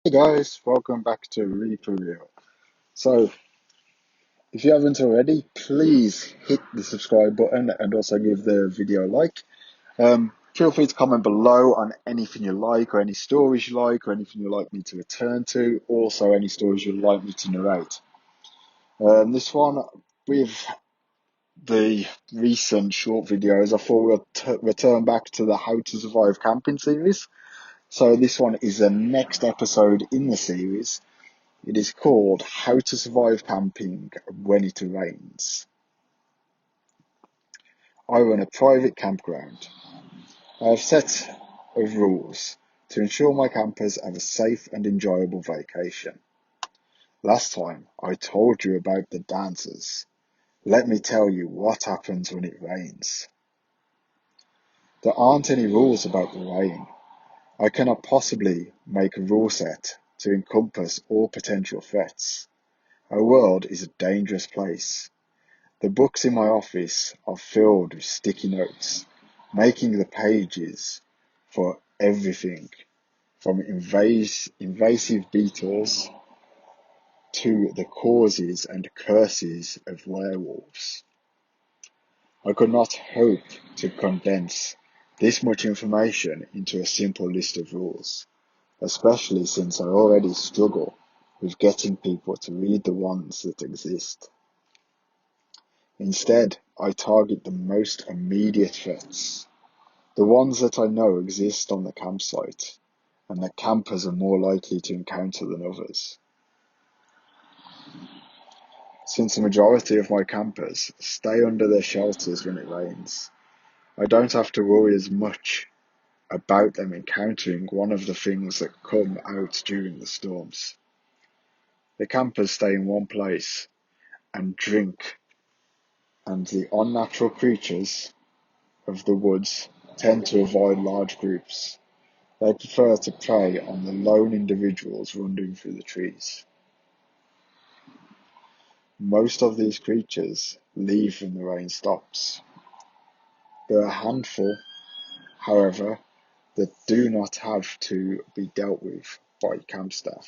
Hey guys, welcome back to Reaper Reel. So, if you haven't already, please hit the subscribe button and also give the video a like. Feel free to comment below on anything you like, or any stories you like, or anything you'd like me to return to. Also, any stories you'd like me to narrate. This one, with the recent short videos, I thought we'll return back to the How to Survive Camping series. So this one is the next episode in the series. It is called How to Survive Camping When It Rains. I run a private campground. I have set of rules to ensure my campers have a safe and enjoyable vacation. Last time I told you about the dancers. Let me tell you what happens when it rains. There aren't any rules about the rain. I cannot possibly make a rule set to encompass all potential threats. Our world is a dangerous place. The books in my office are filled with sticky notes, making the pages for everything from invasive beetles to the causes and curses of werewolves. I could not hope to condense this much information into a simple list of rules, especially since I already struggle with getting people to read the ones that exist. Instead, I target the most immediate threats, the ones that I know exist on the campsite, and that campers are more likely to encounter than others. Since the majority of my campers stay under their shelters when it rains, I don't have to worry as much about them encountering one of the things that come out during the storms. The campers stay in one place and drink, and the unnatural creatures of the woods tend to avoid large groups. They prefer to prey on the lone individuals wandering through the trees. Most of these creatures leave when the rain stops. There are a handful, however, that do not have to be dealt with by camp staff.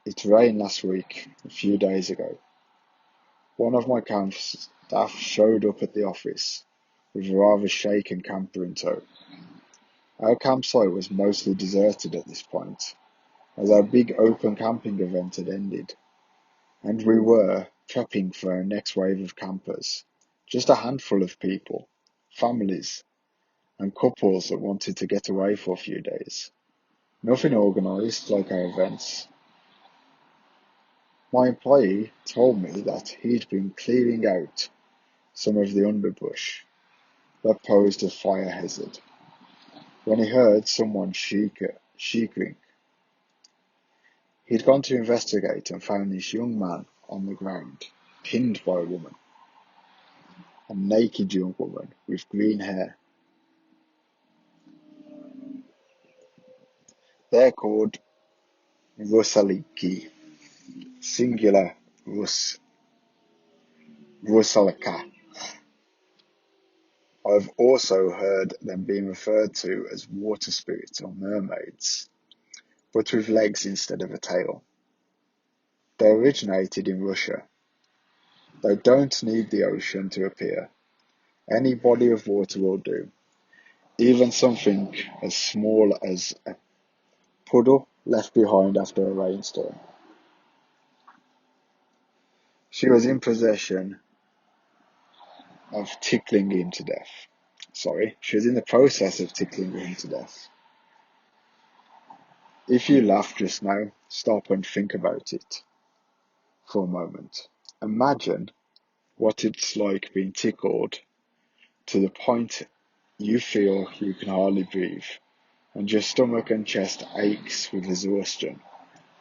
It rained last week, a few days ago. One of my camp staff showed up at the office with a rather shaken camper in tow. Our campsite was mostly deserted at this point, as our big open camping event had ended, and we were prepping for our next wave of campers. Just a handful of people, families, and couples that wanted to get away for a few days. Nothing organised like our events. My employee told me that he'd been clearing out some of the underbrush that posed a fire hazard when he heard someone shrieking. He'd gone to investigate and found this young man on the ground, pinned by a woman, a naked young woman with green hair. They're called Rasaliki, singular Rasalka. I've also heard them being referred to as water spirits or mermaids, but with legs instead of a tail. They originated in Russia. They don't need the ocean to appear. Any body of water will do, even something as small as a puddle left behind after a rainstorm. She was in possession of tickling him to death. She was in the process of tickling him to death. If you laughed just now, stop and think about it for a moment. Imagine what it's like being tickled to the point you feel you can hardly breathe, and your stomach and chest aches with exhaustion.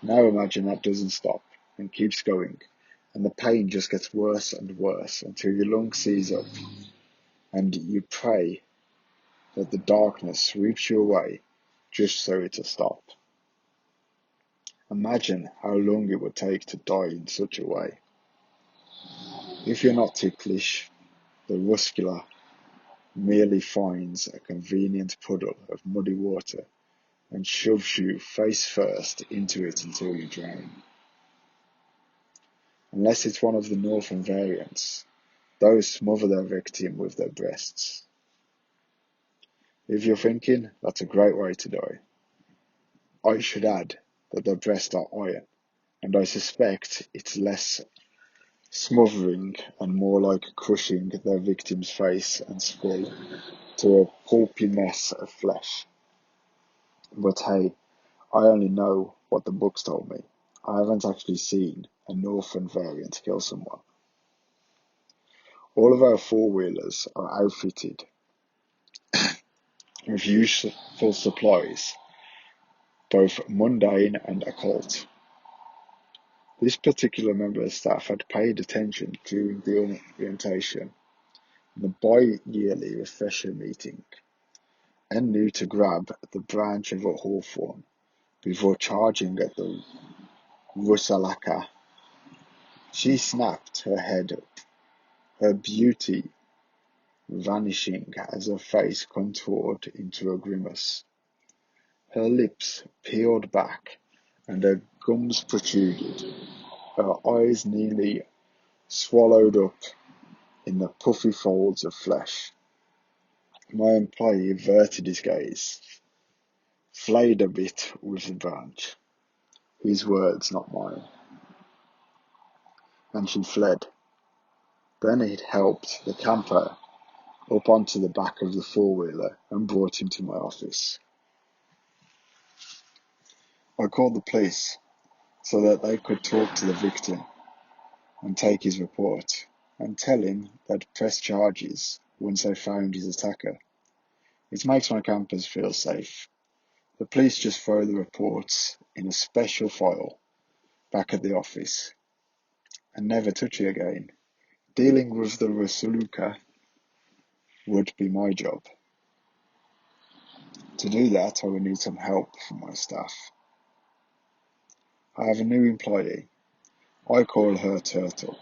Now imagine that doesn't stop and keeps going, and the pain just gets worse and worse until your lungs seize up, and you pray that the darkness sweeps you away just so it'll stop. Imagine how long it would take to die in such a way. If you're not ticklish, the muscular merely finds a convenient puddle of muddy water and shoves you face first into it until you drown. Unless it's one of the northern variants, those smother their victim with their breasts. If you're thinking that's a great way to die, I should add that their breasts are iron, and I suspect it's less smothering and more like crushing their victim's face and skull to a pulpy mess of flesh. But hey, I only know what the books told me. I haven't actually seen a northern variant kill someone. All of our four-wheelers are outfitted with useful supplies, both mundane and occult. This particular member of staff had paid attention during the orientation and the bi-yearly refresher meeting, and knew to grab the branch of a hawthorn before charging at the Rasalka. She snapped her head up, her beauty vanishing as her face contoured into a grimace. Her lips peeled back and her gums protruded, her eyes nearly swallowed up in the puffy folds of flesh. My employee averted his gaze, flayed a bit with the branch. His words, not mine. And she fled. Then it helped the camper up onto the back of the four-wheeler and brought him to my office. I called the police so that they could talk to the victim and take his report and tell him they'd press charges once they found his attacker. It makes my campers feel safe. The police just throw the reports in a special file back at the office and never touch it again. Dealing with the Rasalka would be my job. To do that, I would need some help from my staff. I have a new employee. I call her Turtle,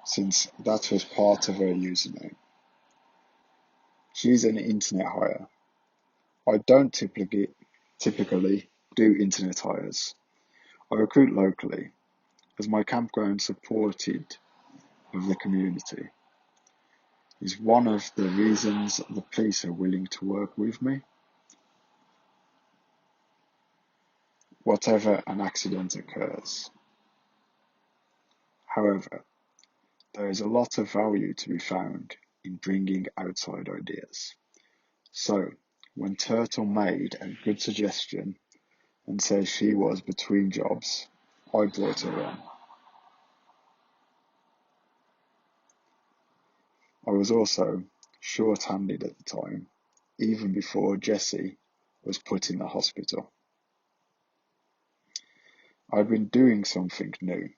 since that was part of her username. She's an internet hire. I don't typically do internet hires. I recruit locally, as my campground supported of the community is one of the reasons the police are willing to work with me. Whatever an accident occurs. However, there is a lot of value to be found in bringing outside ideas. So, when Turtle made a good suggestion and said she was between jobs, I brought her on. I was also short-handed at the time, even before Jessie was put in the hospital. I'd been doing something new,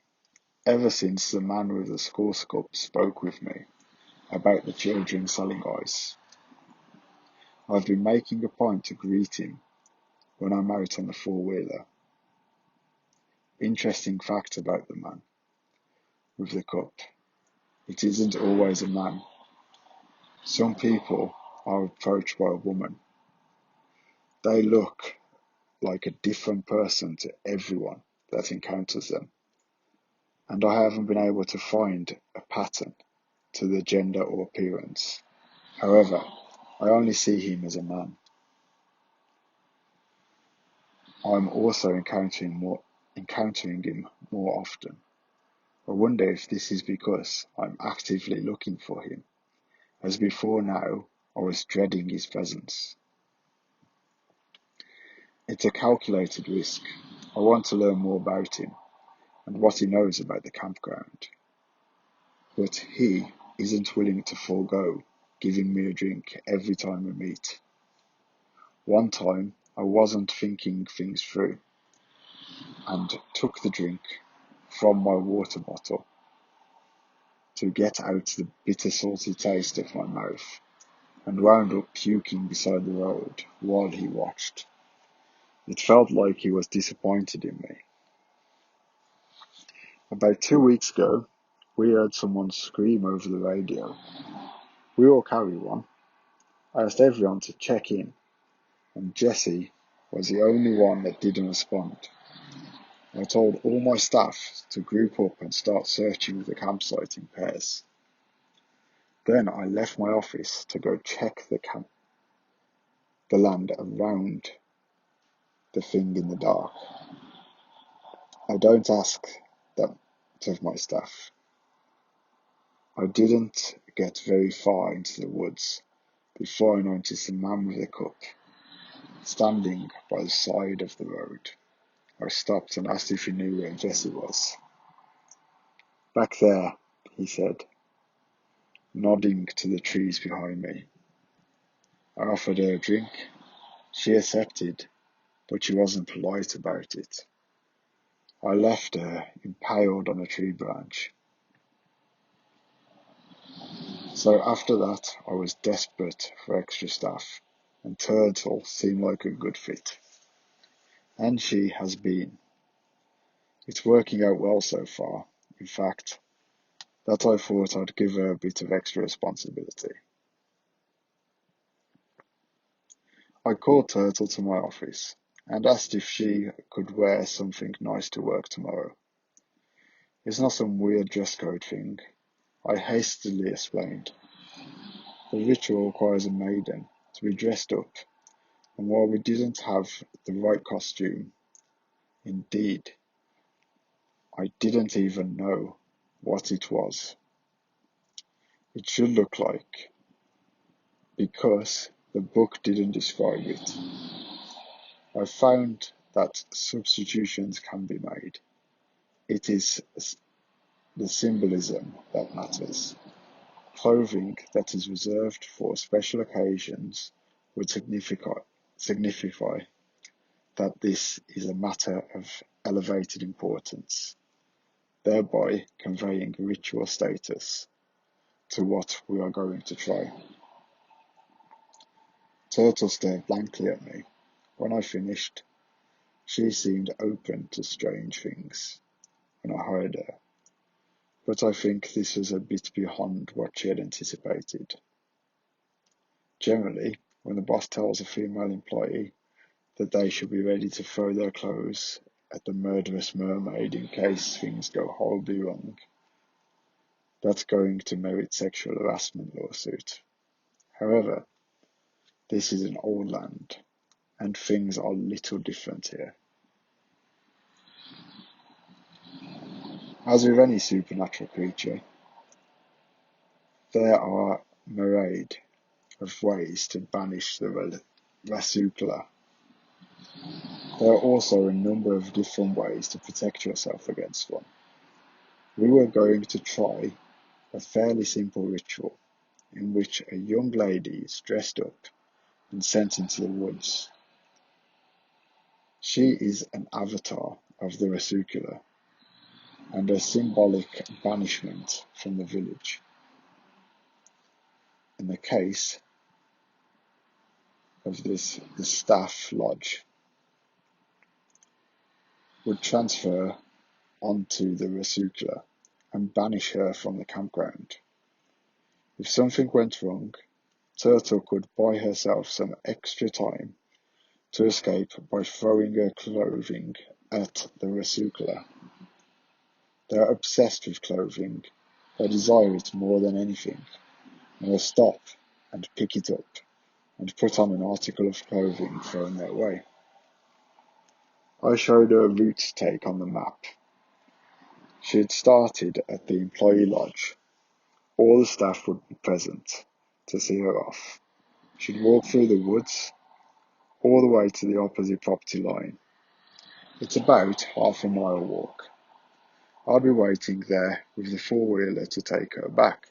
ever since the man with the score cup spoke with me about the children selling ice. I've been making a point to greet him when I'm out on the four-wheeler. Interesting fact about the man with the cup. It isn't always a man. Some people are approached by a woman. They look like a different person to everyone that encounters them. And I haven't been able to find a pattern to the gender or appearance. However, I only see him as a man. I'm also encountering him more often. I wonder if this is because I'm actively looking for him, as before now I was dreading his presence. It's a calculated risk. I want to learn more about him and what he knows about the campground. But he isn't willing to forego giving me a drink every time we meet. One time I wasn't thinking things through and took the drink from my water bottle to get out the bitter salty taste of my mouth, and wound up puking beside the road while he watched. It felt like he was disappointed in me. About 2 weeks ago, we heard someone scream over the radio. We all carry one. I asked everyone to check in, and Jessie was the only one that didn't respond. I told all my staff to group up and start searching the campsite in pairs. Then I left my office to go check the land around the thing in the dark. I don't ask that of my staff. I didn't get very far into the woods before I noticed a man with a cup standing by the side of the road. I stopped and asked if he knew where Jessie was. "Back there," he said, nodding to the trees behind me. I offered her a drink. She accepted, but she wasn't polite about it. I left her impaled on a tree branch. So after that, I was desperate for extra staff, and Turtle seemed like a good fit. And she has been. It's working out well so far. In fact, that I thought I'd give her a bit of extra responsibility. I called Turtle to my office and asked if she could wear something nice to work tomorrow. It's not some weird dress code thing, I hastily explained. The ritual requires a maiden to be dressed up, and while we didn't have the right costume, indeed, I didn't even know what it was. It should look like, because the book didn't describe it. I found that substitutions can be made. It is the symbolism that matters. Clothing that is reserved for special occasions would signify that this is a matter of elevated importance, thereby conveying ritual status to what we are going to try. Turtle stared blankly at me. When I finished, she seemed open to strange things when I hired her, but I think this was a bit beyond what she had anticipated. Generally, when the boss tells a female employee that they should be ready to throw their clothes at the murderous mermaid in case things go horribly wrong, that's going to merit sexual harassment lawsuit. However, this is an old land, and things are a little different here. As with any supernatural creature, there are a myriad of ways to banish the Rasalka. There are also a number of different ways to protect yourself against one. We were going to try a fairly simple ritual in which a young lady is dressed up and sent into the woods. She is an avatar of the Rasalka and a symbolic banishment from the village. In the case of this, the staff lodge would transfer onto the Rasalka and banish her from the campground. If something went wrong, Turtle could buy herself some extra time to escape by throwing her clothing at the Rasalka. They are obsessed with clothing. They desire it more than anything, and will stop and pick it up and put on an article of clothing thrown their way. I showed her a route to take on the map. She had started at the employee lodge. All the staff would be present to see her off. She'd walk through the woods all the way to the opposite property line. It's about half a mile walk. I'll be waiting there with the four-wheeler to take her back.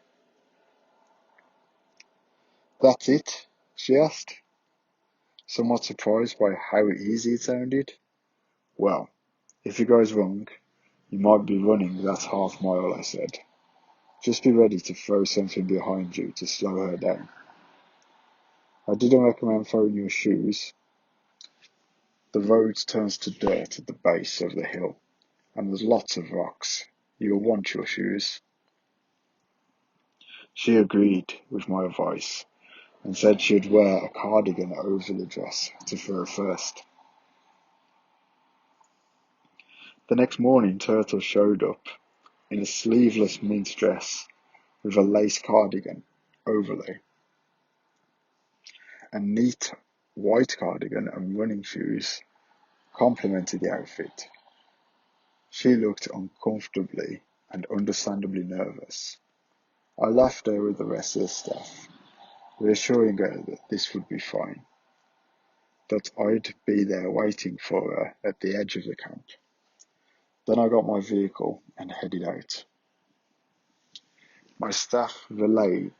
"That's it?" she asked, somewhat surprised by how easy it sounded. "Well, if it goes wrong, you might be running that half mile," I said. "Just be ready to throw something behind you to slow her down. I didn't recommend throwing your shoes. The road turns to dirt at the base of the hill, and there's lots of rocks. You'll want your shoes." She agreed with my advice, and said she'd wear a cardigan over the dress to throw first. The next morning, Turtle showed up in a sleeveless mint dress with a lace cardigan overlay. A neat white cardigan and running shoes complemented the outfit. She looked uncomfortably and understandably nervous. I left her with the rest of the staff, reassuring her that this would be fine, that I'd be there waiting for her at the edge of the camp. Then I got my vehicle and headed out. My staff relayed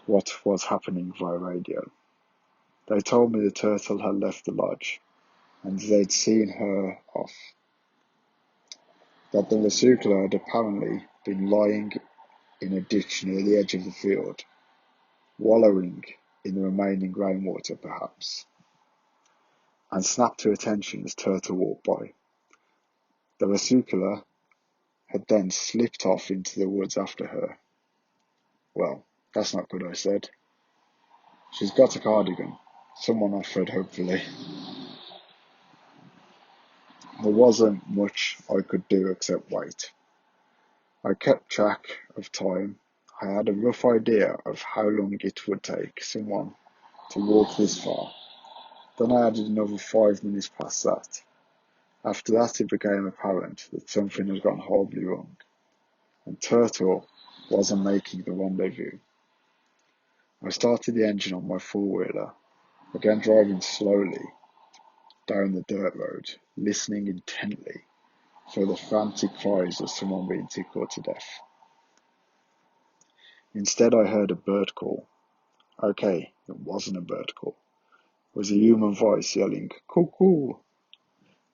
what was happening via radio. They told me the turtle had left the lodge and they'd seen her off, that the Rasalka had apparently been lying in a ditch near the edge of the field, wallowing in the remaining rainwater perhaps, and snapped to attention as Turtle walked by. The Rasalka had then slipped off into the woods after her. Well, that's not good, I said. She's got a cardigan, someone offered hopefully. There wasn't much I could do except wait. I kept track of time. I had a rough idea of how long it would take someone to walk this far. Then I added another 5 minutes past that. After that it became apparent that something had gone horribly wrong, and Turtle wasn't making the rendezvous. I started the engine on my four-wheeler, began driving slowly down the dirt road, listening intently for the frantic cries of someone being tickled to death. Instead I heard a bird call. Okay, it wasn't a bird call. It was a human voice yelling, "Cuckoo!"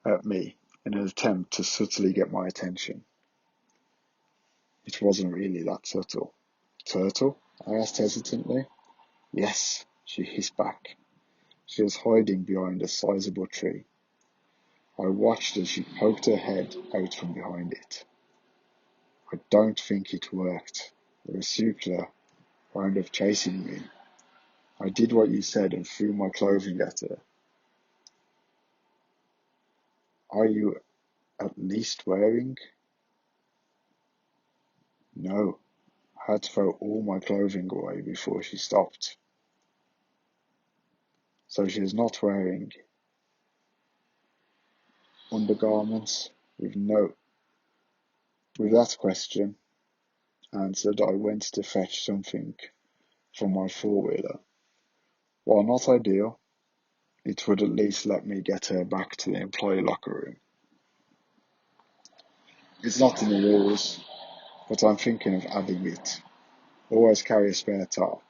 at me in an attempt to subtly get my attention. It wasn't really that subtle. "Turtle?" I asked hesitantly. "Yes," she hissed back. She was hiding behind a sizable tree. I watched as she poked her head out from behind it. I don't think it worked. The Rasalka wound up chasing me. I did what you said and threw my clothing at her. Are you at least wearing? No. I had to throw all my clothing away before she stopped. So she is not wearing undergarments with that question answered, I went to fetch something from my four-wheeler. While not ideal, it would at least let me get her back to the employee locker room. It's not in the rules, but I'm thinking of adding it. Always carry a spare tarp.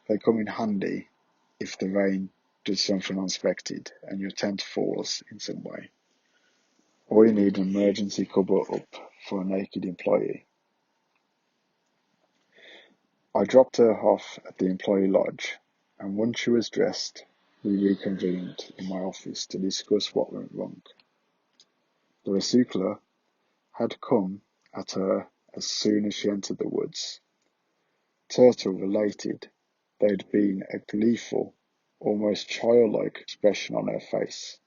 They come in handy if the rain does something unexpected and your tent falls in some way. Or you need an emergency cover up for a naked employee. I dropped her off at the employee lodge, and once she was dressed, we reconvened in my office to discuss what went wrong. The Rasalka had come at her as soon as she entered the woods. Turtle related there'd been a gleeful, almost childlike expression on her face,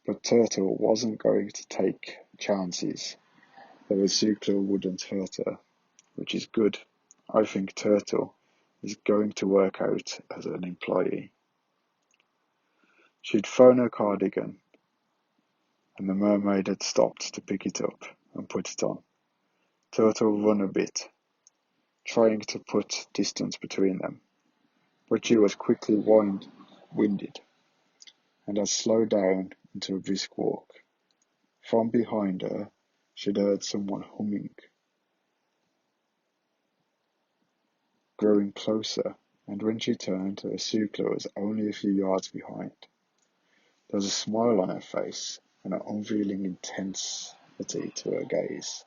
but Turtle wasn't going to take chances. The Rasalka wouldn't hurt her, which is good. I think Turtle is going to work out as an employee. She'd thrown her cardigan, and the mermaid had stopped to pick it up and put it on. Turtle ran a bit, trying to put distance between them, but she was quickly winded and had slowed down into a brisk walk. From behind her, she'd heard someone humming, growing closer, and when she turned, the Rasalka was only a few yards behind. There was a smile on her face and an unveiling intensity to her gaze.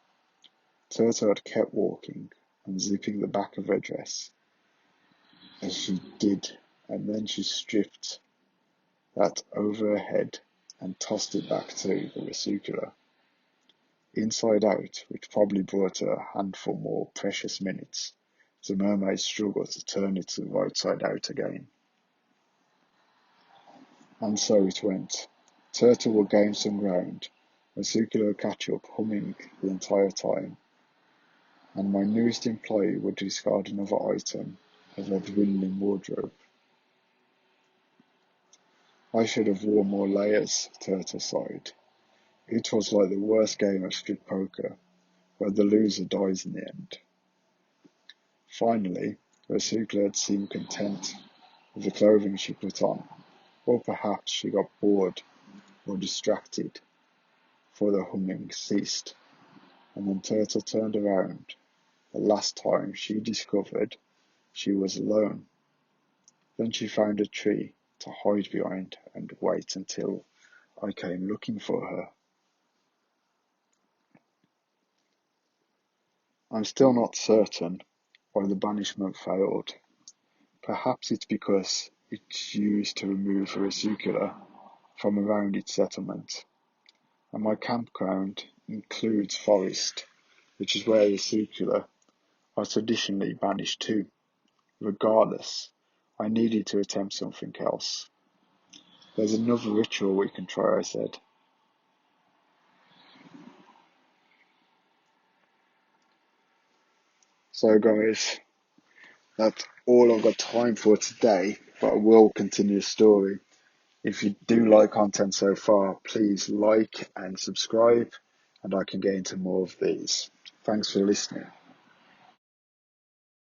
Turtle had kept walking, unzipping the back of her dress as she did, and then she stripped that over her head and tossed it back to the Rasalka, inside out, which probably brought her a handful more precious minutes The mermaid struggled to turn it to the right side out again. And so it went. Turtle will gain some ground, Rasalka will catch up, humming the entire time, and my newest employee would discard another item of her dwindling wardrobe. I should have worn more layers, Turtle sighed. It was like the worst game of street poker, where the loser dies in the end. Finally, Rasalka had seemed content with the clothing she put on, or perhaps she got bored or distracted, for the humming ceased, and when Turtle turned around, the last time she discovered she was alone. Then she found a tree to hide behind and wait until I came looking for her. I'm still not certain why the banishment failed. Perhaps it's because it's used to remove Rasalka from around its settlement, and my campground includes forest, which is where Rasalka are traditionally banished to. Regardless, I needed to attempt something else. There's another ritual we can try, I said. So guys, that's all I've got time for today, but I will continue the story. If you do like content so far, please like and subscribe, and I can get into more of these. Thanks for listening.